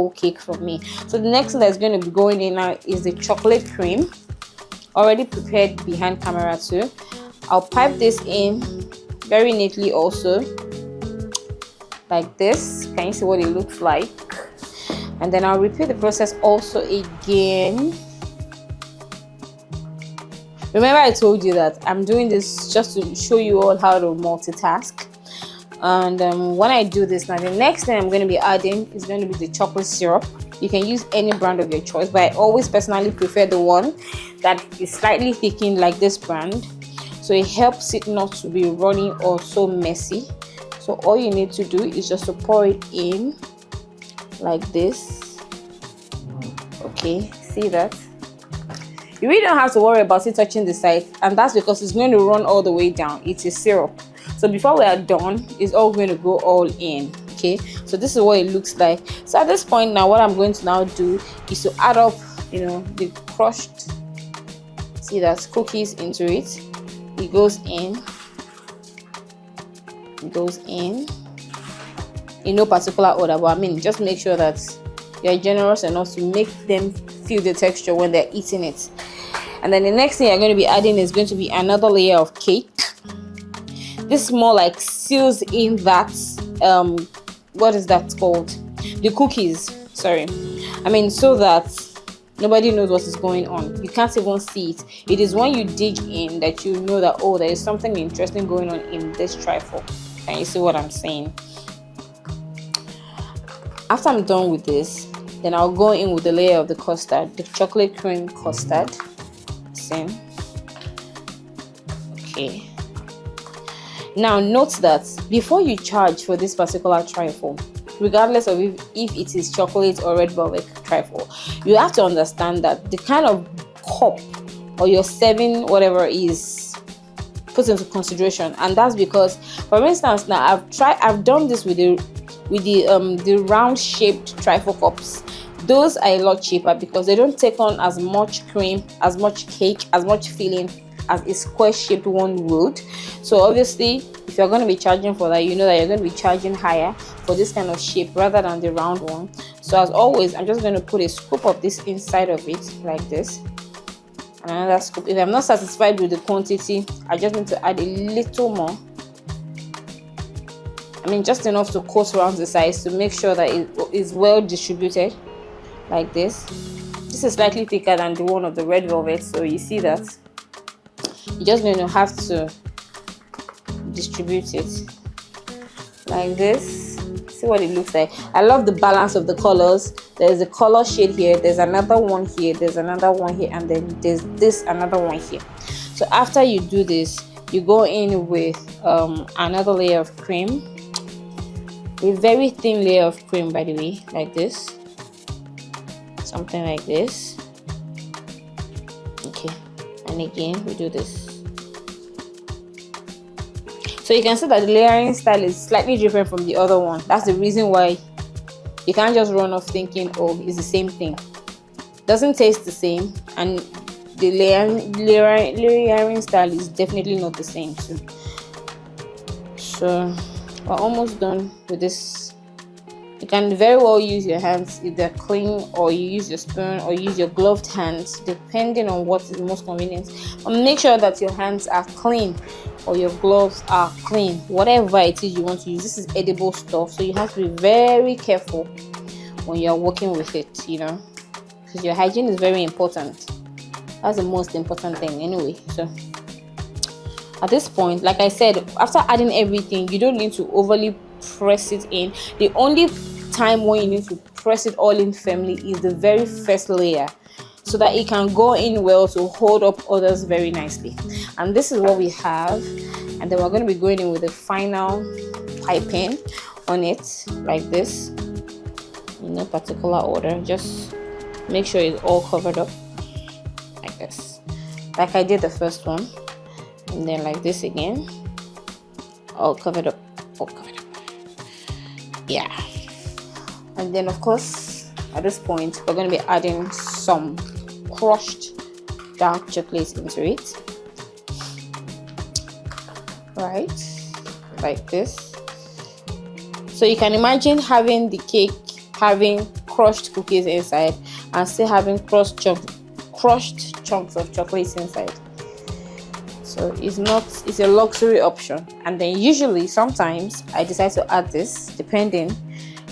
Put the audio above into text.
whole cake from me. So the next thing that's going to be going in now is the chocolate cream, already prepared behind camera too. I'll pipe this in very neatly also, like this. Can you see what it looks like? And then I'll repeat the process also again. Remember I told you that I'm doing this just to show you all how to multitask. And when I do this now, the next thing I'm going to be adding is going to be the chocolate syrup. You can use any brand of your choice, but I always personally prefer the one that is slightly thickened like this brand, so it helps it not to be runny or so messy. So all you need to do is just to pour it in like this. Okay, see that? You really don't have to worry about it touching the side, and that's because it's going to run all the way down. It's a syrup, so before we are done, it's all going to go all in. Okay, so this is what it looks like. So at this point now, what I'm going to now do is to add up, you know, the crushed, see that, cookies into it. It goes in, it goes in no particular order, but I mean, just make sure that you're generous enough to make them feel the texture when they're eating it. And then the next thing you're going to be adding is going to be another layer of cake. This more like seals in that what is that called, the cookies, sorry, I mean, so that nobody knows what is going on. You can't even see it. It is when you dig in that you know that, oh, there is something interesting going on in this trifle. Can you see what I'm saying? After I'm done with this, then I'll go in with the layer of the custard, the chocolate cream custard. Same. Okay. Now note that before you charge for this particular trifle, regardless of if it is chocolate or red velvet trifle, you have to understand that the kind of cup or your serving whatever is put into consideration. And that's because, for instance, now I've done this with the round shaped trifle cups. Those are a lot cheaper because they don't take on as much cream, as much cake, as much filling as a square shaped one would. So obviously, if you're going to be charging for that, you know that you're going to be charging higher for this kind of shape rather than the round one. So as always, I'm just going to put a scoop of this inside of it like this, and another scoop. If I'm not satisfied with the quantity, I just need to add a little more. I mean, just enough to coat around the sides to make sure that it is well distributed like this. This is slightly thicker than the one of the red velvet, so you see that you're just going to have to distribute it like this. See what it looks like. I love the balance of the colors. There's a color shade here, there's another one here, there's another one here, and then there's this another one here. So after you do this, you go in with another layer of cream, a very thin layer of cream, by the way, like this, something like this. Okay, and again we do this. So you can see that the layering style is slightly different from the other one. That's the reason why you can't just run off thinking, oh, it's the same thing. It doesn't taste the same, and the layering style is definitely not the same too. So we're almost done with this. You can very well use your hands if they're clean, or you use your spoon, or use your gloved hands, depending on what is most convenient. And make sure that your hands are clean or your gloves are clean, whatever it is you want to use. This is edible stuff, so you have to be very careful when you're working with it, you know, because your hygiene is very important. That's the most important thing anyway. So at this point, like I said, after adding everything, you don't need to overly press it in. The only time when you need to press it all in firmly is the very first layer, so that it can go in well to hold up others very nicely. And this is what we have, and then we're going to be going in with the final piping on it like this, in no particular order. Just make sure it's all covered up like this, like I did the first one, and then like this again, all covered up, all covered up. Yeah. And then of course at this point we're going to be adding some crushed dark chocolate into it, right, like this. So you can imagine having the cake having crushed cookies inside and still having crushed chunks of chocolates inside. So it's a luxury option. And then usually sometimes I decide to add this depending